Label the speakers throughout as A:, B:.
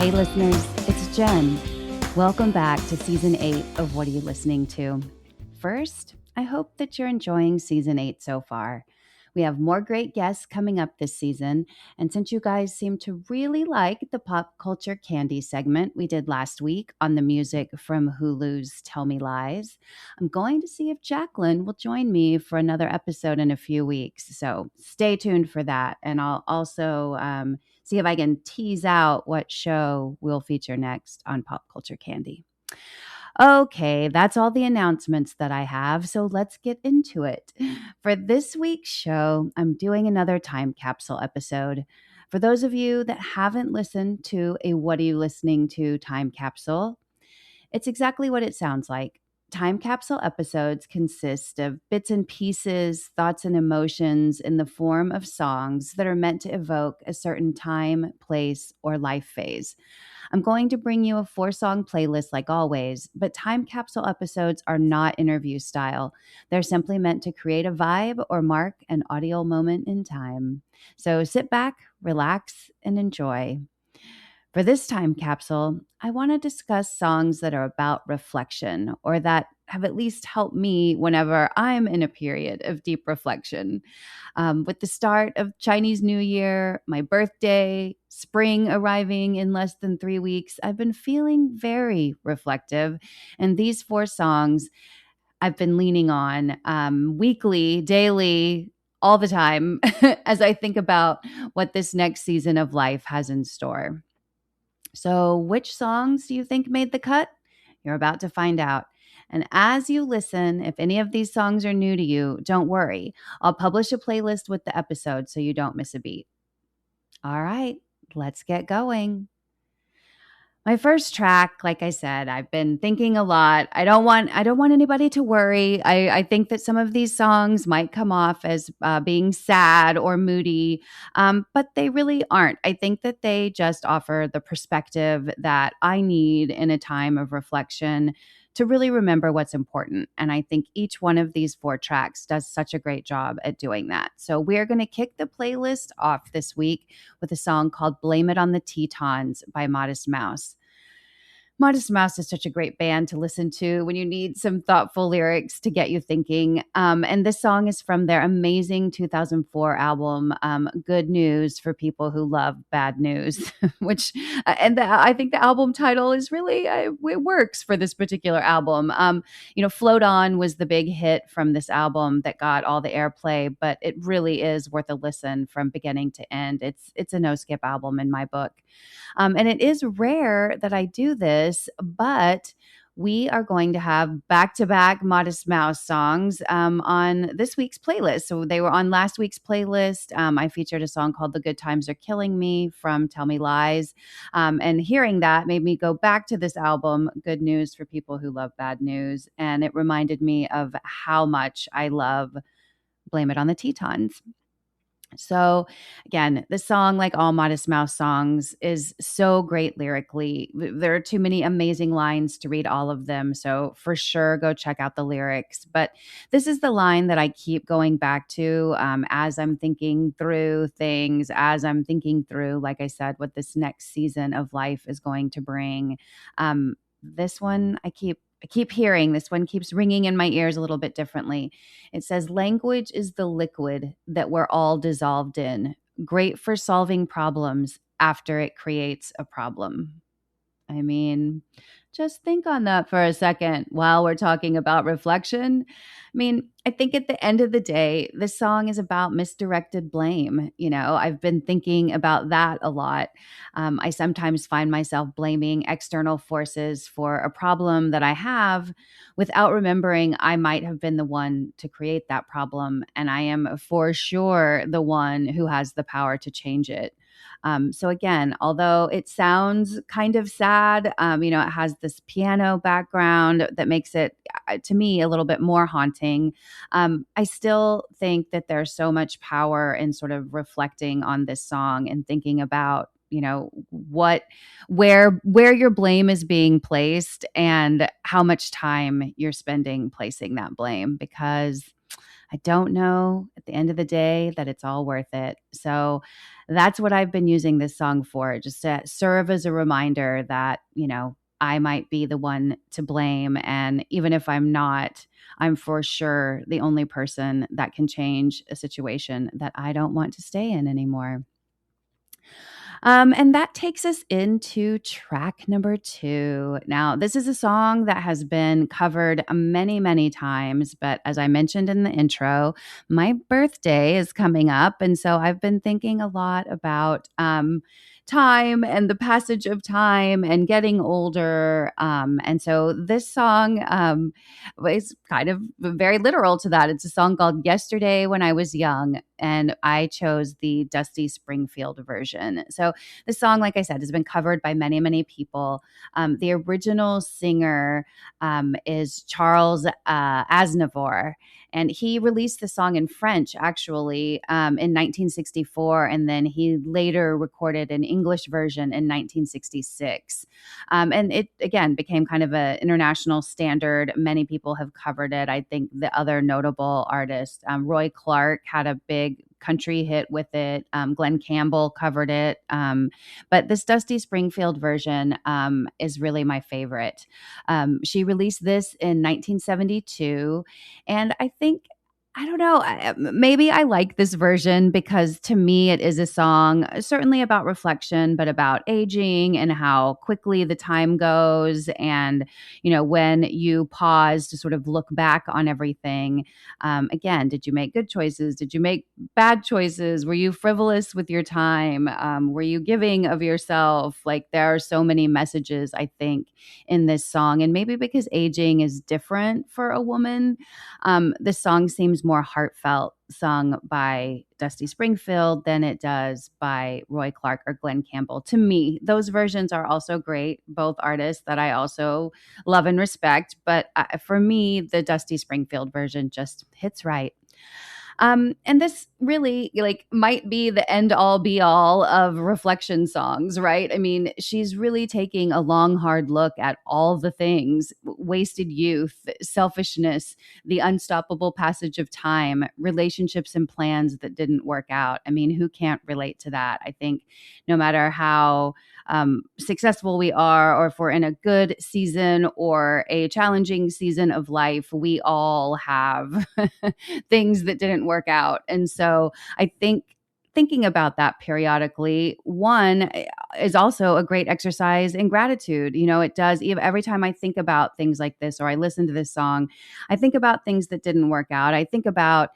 A: Hey listeners, it's Jenn. Welcome back to Season 8 of What Are You Listening To? First, I hope that you're enjoying Season 8 so far. We have more great guests coming up this season, and since you guys seem to really like the pop culture candy segment we did last week on the music from Hulu's Tell Me Lies, I'm going to see if Jacqueline will join me for another episode in a few weeks. So stay tuned for that, and I'll also see if I can tease out what show we'll feature next on Pop Culture Candy. Okay, that's all the announcements that I have, so let's get into it. For this week's show, I'm doing another time capsule episode. For those of you that haven't listened to a What Are You Listening To time capsule, it's exactly what it sounds like. Time capsule episodes consist of bits and pieces, thoughts and emotions in the form of songs that are meant to evoke a certain time, place, or life phase. I'm going to bring you a 4-song playlist like always, but time capsule episodes are not interview style. They're simply meant to create a vibe or mark an audio moment in time. So sit back, relax, and enjoy. For this time capsule, I want to discuss songs that are about reflection or that have at least helped me whenever I'm in a period of deep reflection. With the start of Chinese New Year, my birthday, spring arriving in less than 3 weeks, I've been feeling very reflective. And these 4 songs I've been leaning on weekly, daily, all the time as I think about what this next season of life has in store. So, which songs do you think made the cut? You're about to find out. And as you listen, if any of these songs are new to you, don't worry. I'll publish a playlist with the episode so you don't miss a beat. All right, let's get going. My first track, like I said, I've been thinking a lot. I don't want anybody to worry. I think that some of these songs might come off as being sad or moody, but they really aren't. I think that they just offer the perspective that I need in a time of reflection to really remember what's important. And I think each one of these 4 tracks does such a great job at doing that. So we're going to kick the playlist off this week with a song called Blame It on the Tetons by Modest Mouse. Modest Mouse is such a great band to listen to when you need some thoughtful lyrics to get you thinking. And this song is from their amazing 2004 album, Good News for People Who Love Bad News, which, I think the album title is really, it works for this particular album. Float On was the big hit from this album that got all the airplay, but it really is worth a listen from beginning to end. It's a no-skip album in my book. And it is rare that I do this, but we are going to have back-to-back Modest Mouse songs on this week's playlist. So they were on last week's playlist. I featured a song called The Good Times Are Killing Me from Tell Me Lies. And hearing that made me go back to this album, Good News for People Who Love Bad News. And it reminded me of how much I love Blame It on the Tetons. So again, the song, like all Modest Mouse songs, is so great lyrically. There are too many amazing lines to read all of them. So for sure, go check out the lyrics. But this is the line that I keep going back to as I'm thinking through things, as I'm thinking through, like I said, what this next season of life is going to bring. This one I keep hearing. This one keeps ringing in my ears a little bit differently. It says, language is the liquid that we're all dissolved in, great for solving problems after it creates a problem. I mean, just think on that for a second while we're talking about reflection. I mean, I think at the end of the day, this song is about misdirected blame. I've been thinking about that a lot. I sometimes find myself blaming external forces for a problem that I have without remembering I might have been the one to create that problem. And I am for sure the one who has the power to change it. So again, although it sounds kind of sad, it has this piano background that makes it, to me, a little bit more haunting. I still think that there's so much power in sort of reflecting on this song and thinking about, where your blame is being placed and how much time you're spending placing that blame, because I don't know the end of the day that it's all worth it. So that's what I've been using this song for, just to serve as a reminder that, I might be the one to blame. And even if I'm not, I'm for sure the only person that can change a situation that I don't want to stay in anymore. And that takes us into track number 2. Now, this is a song that has been covered many, many times, but as I mentioned in the intro, my birthday is coming up. And so I've been thinking a lot about time and the passage of time and getting older. And so this song is kind of very literal to that. It's a song called Yesterday When I Was Young, and I chose the Dusty Springfield version. So the song, like I said, has been covered by many, many people. The original singer is Charles Aznavour, and he released the song in French, actually, in 1964, and then he later recorded an English version in 1966. And it, again, became kind of an international standard. Many people have covered it. I think the other notable artists, Roy Clark had a big country hit with it. Glenn Campbell covered it. But this Dusty Springfield version is really my favorite. She released this in 1972. And I don't know, maybe I like this version because to me it is a song certainly about reflection, but about aging and how quickly the time goes. And, when you pause to sort of look back on everything, again, did you make good choices? Did you make bad choices? Were you frivolous with your time? Were you giving of yourself? Like, there are so many messages, I think, in this song. And maybe because aging is different for a woman, this song seems more heartfelt, sung by Dusty Springfield than it does by Roy Clark or Glenn Campbell. To me, those versions are also great, both artists that I also love and respect. But for me, the Dusty Springfield version just hits right. And this really might be the end all be all of reflection songs, right? I mean, she's really taking a long, hard look at all the things: wasted youth, selfishness, the unstoppable passage of time, relationships and plans that didn't work out. I mean, who can't relate to that? I think no matter how successful we are, or if we're in a good season or a challenging season of life, we all have things that didn't work out. And so I think thinking about that periodically, one, is also a great exercise in gratitude. It does. Every time I think about things like this, or I listen to this song, I think about things that didn't work out. I think about,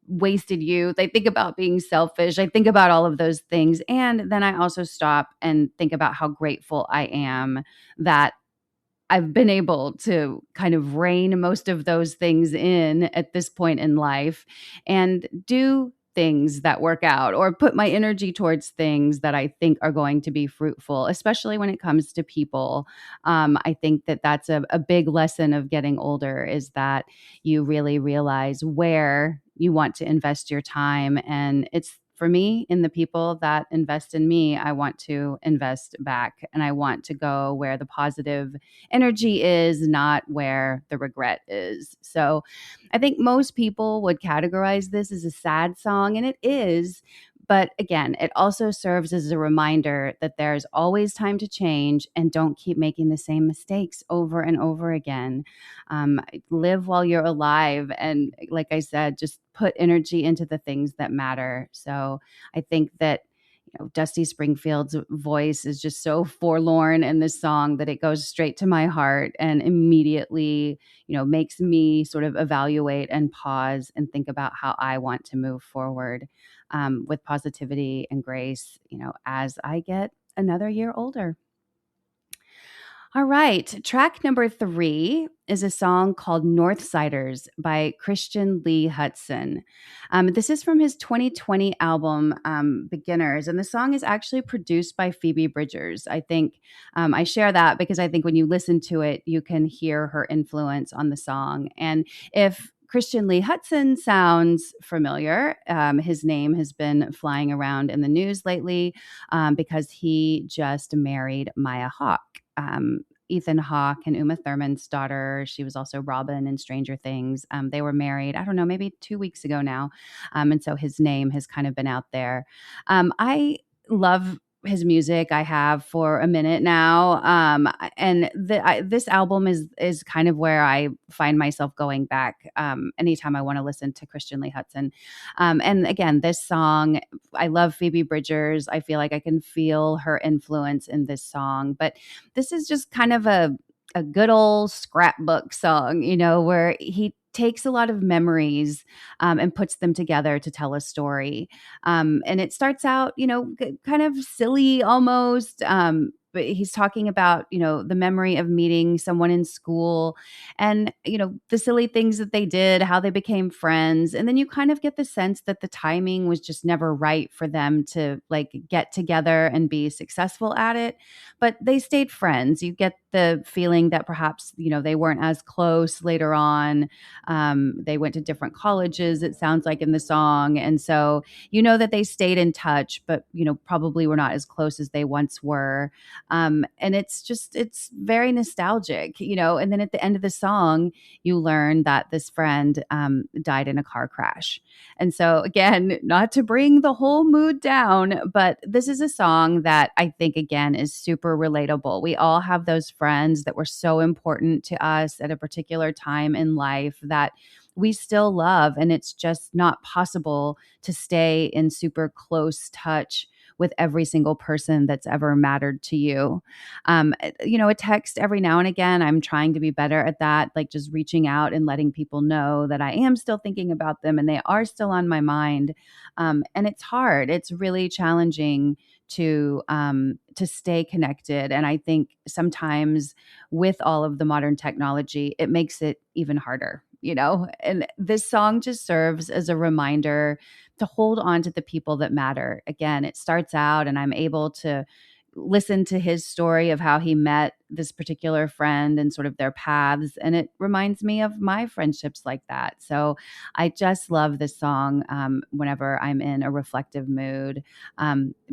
A: wasted youth. I think about being selfish. I think about all of those things. And then I also stop and think about how grateful I am that I've been able to kind of rein most of those things in at this point in life and do things that work out, or put my energy towards things that I think are going to be fruitful, especially when it comes to people. I think that that's a big lesson of getting older, is that you really realize where you want to invest your time. And it's, for me, in the people that invest in me, I want to invest back, and I want to go where the positive energy is, not where the regret is. So I think most people would categorize this as a sad song, and it is. But again, it also serves as a reminder that there's always time to change, and don't keep making the same mistakes over and over again. Live while you're alive. And like I said, just put energy into the things that matter. So I think that Dusty Springfield's voice is just so forlorn in this song that it goes straight to my heart and immediately, makes me sort of evaluate and pause and think about how I want to move forward with positivity and grace, as I get another year older. All right. Track number 3 is a song called Northsiders by Christian Lee Huston. This is from his 2020 album, Beginners. And the song is actually produced by Phoebe Bridgers. I think I share that because I think when you listen to it, you can hear her influence on the song. And if Christian Lee Huston sounds familiar, his name has been flying around in the news lately because he just married Maya Hawke. Ethan Hawke and Uma Thurman's daughter. She was also Robin in Stranger Things. They were married, I don't know, maybe 2 weeks ago now. And so his name has kind of been out there. I love his music. I have for a minute now, and this album is kind of where I find myself going back anytime I want to listen to Christian Lee Hudson. And again, this song, I love Phoebe Bridgers. I feel like I can feel her influence in this song, but this is just kind of a good old scrapbook song, where he takes a lot of memories and puts them together to tell a story. And it starts out, kind of silly almost. But he's talking about, the memory of meeting someone in school and, the silly things that they did, how they became friends. And then you kind of get the sense that the timing was just never right for them to like get together and be successful at it. But they stayed friends. You get the feeling that perhaps, they weren't as close later on. They went to different colleges, it sounds like in the song. And so, that they stayed in touch, but, probably were not as close as they once were. And it's very nostalgic, and then at the end of the song, you learn that this friend died in a car crash. And so again, not to bring the whole mood down, but this is a song that I think, again, is super relatable. We all have those friends that were so important to us at a particular time in life that we still love. And it's just not possible to stay in super close touch with every single person that's ever mattered to you. A text every now and again, I'm trying to be better at that, like just reaching out and letting people know that I am still thinking about them and they are still on my mind. And it's hard. It's really challenging to stay connected. And I think sometimes with all of the modern technology, it makes it even harder, and this song just serves as a reminder to hold on to the people that matter. Again, it starts out and I'm able to listen to his story of how he met this particular friend and sort of their paths. And it reminds me of my friendships like that. So I just love this song whenever I'm in a reflective mood,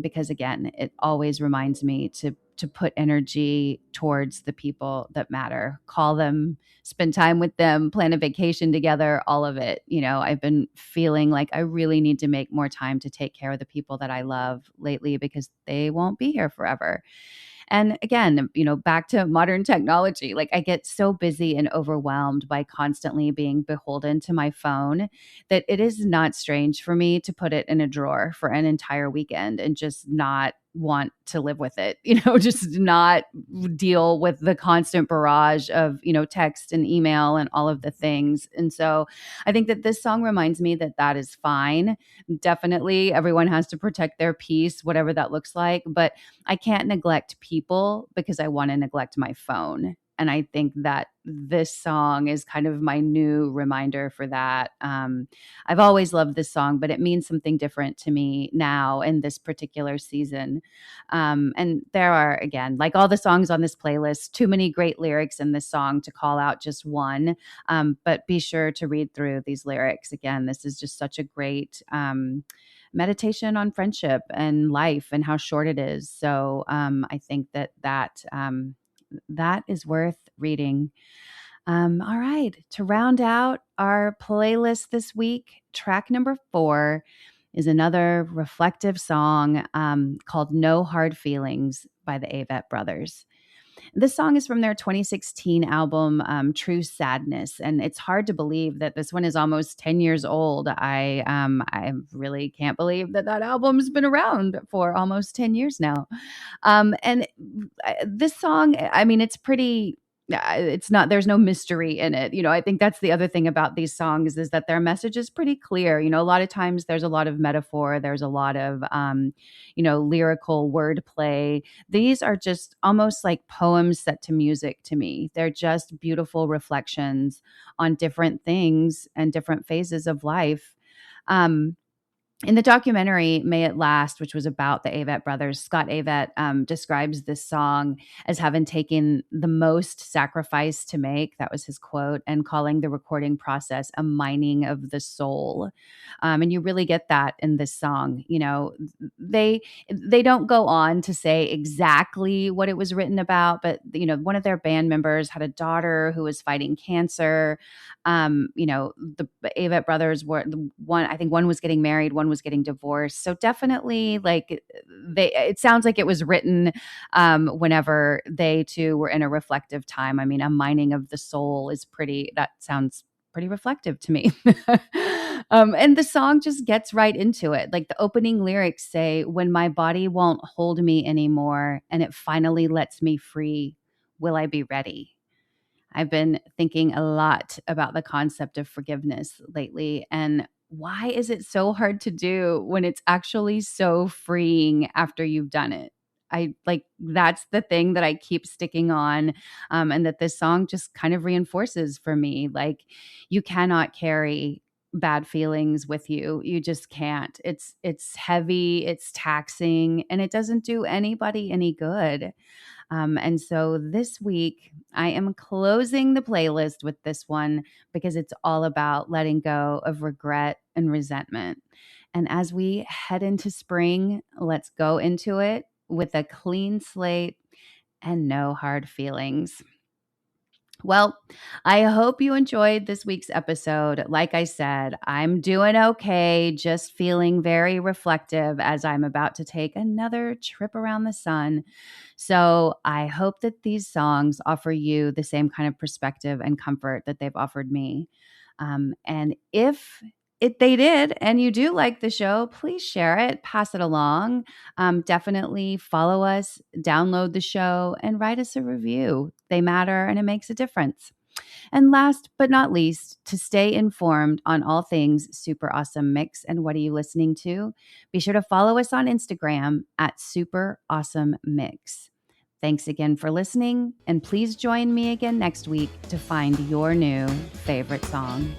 A: because again, it always reminds me to put energy towards the people that matter, call them, spend time with them, plan a vacation together, all of it. I've been feeling like I really need to make more time to take care of the people that I love lately because they won't be here forever. And again, back to modern technology, like I get so busy and overwhelmed by constantly being beholden to my phone that it is not strange for me to put it in a drawer for an entire weekend and just not want to live with it, just not deal with the constant barrage of, text and email and all of the things. And so I think that this song reminds me that that is fine. Definitely everyone has to protect their peace, whatever that looks like. But I can't neglect people because I want to neglect my phone. And I think that this song is kind of my new reminder for that. I've always loved this song, but it means something different to me now in this particular season. And there are, again, like all the songs on this playlist, too many great lyrics in this song to call out just one. But be sure to read through these lyrics. Again, this is just such a great meditation on friendship and life and how short it is. So I think that is worth reading. All right. To round out our playlist this week, track number 4 is another reflective song called No Hard Feelings by the Avett Brothers. This song is from their 2016 album, True Sadness. And it's hard to believe that this one is almost 10 years old. I really can't believe that album's been around for almost 10 years now. And this song, I mean, it's pretty. It's not, there's no mystery in it. I think that's the other thing about these songs is that their message is pretty clear. A lot of times there's a lot of metaphor, there's a lot of, lyrical wordplay. These are just almost like poems set to music to me. They're just beautiful reflections on different things and different phases of life. Um, In the documentary May It Last, which was about the Avett brothers, Scott Avett describes this song as having taken the most sacrifice to make. That was his quote, and calling the recording process a mining of the soul. And you really get that in this song. You know, they don't go on to say exactly what it was written about, but you know, one of their band members had a daughter who was fighting cancer. You know, the Avett brothers were the one, I think one was getting married, one was getting divorced. So definitely like it sounds like it was written whenever they two were in a reflective time. I mean, a mining of the soul is that sounds pretty reflective to me. And the song just gets right into it. Like the opening lyrics say, "When my body won't hold me anymore and it finally lets me free, will I be ready?" I've been thinking a lot about the concept of forgiveness lately. And why is it so hard to do when it's actually so freeing after you've done it? I like that's the thing that I keep sticking on, and that this song just kind of reinforces for me. Like, you cannot carry bad feelings with you. You just can't. It's heavy, it's taxing, and it doesn't do anybody any good. And so this week, I am closing the playlist with this one because it's all about letting go of regret and resentment. And as we head into spring, let's go into it with a clean slate and no hard feelings. Well, I hope you enjoyed this week's episode. Like I said, I'm doing okay, just feeling very reflective as I'm about to take another trip around the sun. So I hope that these songs offer you the same kind of perspective and comfort that they've offered me. And if they did, and you do like the show, please share it, pass it along. Definitely follow us, download the show, and write us a review. They matter and it makes a difference. And last but not least, to stay informed on all things Super Awesome Mix and What Are You Listening To, be sure to follow us on Instagram at Super Awesome Mix. Thanks again for listening, and please join me again next week to find your new favorite song.